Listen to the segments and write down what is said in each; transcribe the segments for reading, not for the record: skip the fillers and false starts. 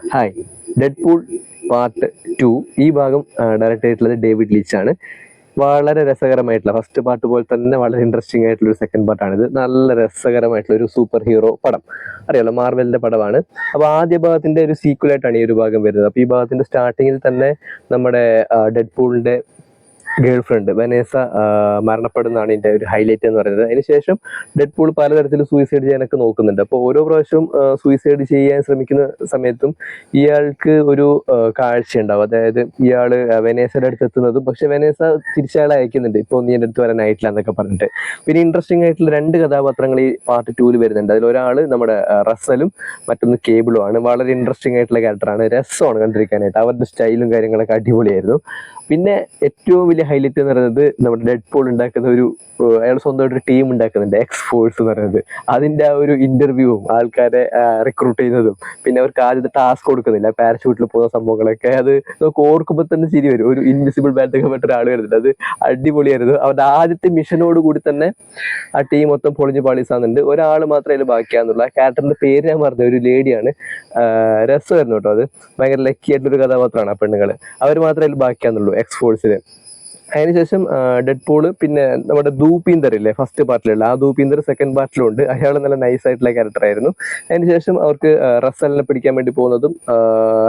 Hi. Deadpool part 2 ഈ ഭാഗം direct ചെയ്തിട്ടുള്ളത് ഡേവിഡ് ലീച്ച് ആണ്. വളരെ രസകരമായിട്ടുള്ള ഫസ്റ്റ് പാർട്ട് പോലെ തന്നെ വളരെ ഇൻട്രസ്റ്റിംഗ് ആയിട്ടുള്ള ഒരു സെക്കൻഡ് പാർട്ടാണിത്. നല്ല രസകരമായിട്ടുള്ള ഒരു സൂപ്പർ ഹീറോ പടം, അറിയാലോ, മാർവലിന്റെ പടമാണ്. അപ്പോൾ ആദ്യ ഭാഗത്തിന്റെ ഒരു സീക്വലായിട്ടാണ് ഈ ഒരു ഭാഗം വരുന്നത്. അപ്പോൾ ഈ ഭാഗത്തിന്റെ സ്റ്റാർട്ടിങ്ങിൽ തന്നെ നമ്മുടെ ഡെഡ്പൂളിന്റെ ഗേൾ ഫ്രണ്ട് വെനേസ മരണപ്പെടുന്നതാണ് ഇതിന്റെ ഒരു ഹൈലൈറ്റ് എന്ന് പറയുന്നത്. അതിനുശേഷം ഡെഡ്പൂൾ പലതരത്തിൽ സൂയിസൈഡ് ചെയ്യാനൊക്കെ നോക്കുന്നുണ്ട്. അപ്പോൾ ഓരോ പ്രാവശ്യവും സൂയിസൈഡ് ചെയ്യാൻ ശ്രമിക്കുന്ന സമയത്തും ഇയാൾക്ക് ഒരു കാഴ്ച ഉണ്ടാവും. അതായത് ഇയാള് വെനേസയുടെ അടുത്ത് എത്തുന്നതും, പക്ഷെ വെനേസ തിരിച്ചയാളെ അയക്കുന്നുണ്ട്, ഇപ്പോൾ നീ എൻ്റെ അടുത്ത് വരാനായിട്ടില്ല എന്നൊക്കെ പറഞ്ഞിട്ട്. പിന്നെ ഇൻട്രസ്റ്റിംഗ് ആയിട്ടുള്ള രണ്ട് കഥാപാത്രങ്ങൾ ഈ പാർട്ട് 2 വരുന്നുണ്ട്. അതിലൊരാള് നമ്മുടെ റസലും മറ്റൊന്ന് കേബിളും ആണ്. വളരെ ഇൻട്രസ്റ്റിംഗ് ആയിട്ടുള്ള ക്യാരക്ടറാണ്, രസമാണ് കണ്ടിരിക്കാനായിട്ട്. അവരുടെ സ്റ്റൈലും കാര്യങ്ങളൊക്കെ അടിപൊളിയായിരുന്നു. പിന്നെ ഏറ്റവും വലിയ ഹൈലൈറ്റ് എന്ന് പറയുന്നത് നമ്മുടെ ഡെഡ്പൂൾ ഉണ്ടാക്കുന്ന ഒരു അയാൾ സ്വന്തമായിട്ടൊരു ടീം ഉണ്ടാക്കുന്നുണ്ട്, എക്സ് ഫോഴ്സ് എന്ന് പറയുന്നത്. അതിന്റെ ആ ഒരു ഇന്റർവ്യൂവും ആൾക്കാരെ റിക്രൂട്ട് ചെയ്യുന്നതും, പിന്നെ അവർക്ക് ആദ്യത്തെ ടാസ്ക് കൊടുക്കുന്നില്ല, പാരഷൂട്ടിൽ പോകുന്ന സംഭവങ്ങളൊക്കെ, അത് നമുക്ക് ഓർക്കുമ്പോൾ തന്നെ ചിരി വരും. ഒരു ഇൻവിസിബിൾ ബാറ്റൊക്കെ പെട്ട ഒരാൾ വരുന്നുണ്ട്, അത് അടിപൊളിയായിരുന്നു. അവരുടെ ആദ്യത്തെ മിഷനോട് കൂടി തന്നെ ആ ടീം മൊത്തം പൊളിഞ്ഞ് പാളീസാകുന്നുണ്ട്. ഒരാൾ മാത്രമേ അതിൽ ബാക്കിയാകുന്നുള്ളൂ. ആ ക്യാരക്ടറിന്റെ പേര് ഞാൻ പറഞ്ഞ ഒരു ലേഡിയാണ്. രസമായിരുന്നു കേട്ടോ. അത് ഭയങ്കര ലക്കി ആയിട്ടൊരു കഥാപാത്രമാണ്. ആ പെണ്ണുങ്ങൾ അവർ മാത്രമേ അതിൽ ബാക്കിയാകുന്നുള്ളൂ, എക്സ് ഫോഴ്സിൽ. അതിനുശേഷം ഡെഡ്പൂള്, പിന്നെ നമ്മുടെ ദൂപീന്ദർ ഇല്ലേ ഫസ്റ്റ് പാർട്ടിലുള്ള ആ ദൂപീന്ദർ സെക്കൻഡ് പാർട്ടിലും ഉണ്ട്. അയാൾ നല്ല നൈസ് ആയിട്ടുള്ള ക്യാരക്ടർ ആയിരുന്നു. അതിനുശേഷം അവർക്ക് റസലിനെ പിടിക്കാൻ വേണ്ടി പോകുന്നതും,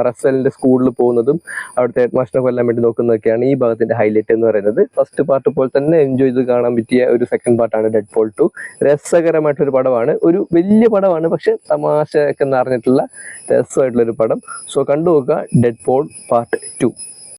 റസലിന്റെ സ്കൂളിൽ പോകുന്നതും, അവിടുത്തെ ഹെഡ് മാസ്റ്ററിനെ കൊല്ലാൻ വേണ്ടി നോക്കുന്നതൊക്കെയാണ് ഈ ഭാഗത്തിന്റെ ഹൈലൈറ്റ് എന്ന് പറയുന്നത്. ഫസ്റ്റ് പാർട്ട് പോലെ തന്നെ എൻജോയ് ചെയ്ത് കാണാൻ പറ്റിയ ഒരു സെക്കൻഡ് പാർട്ടാണ് ഡെഡ്പൂൾ 2. രസകരമായിട്ടൊരു പടമാണ്, ഒരു വലിയ പടമാണ്, പക്ഷെ തമാശ ഒക്കെ നിറഞ്ഞിട്ടുള്ള രസമായിട്ടുള്ളൊരു പടം. സോ കണ്ടു നോക്കുക ഡെഡ്പൂൾ പാർട്ട് 2.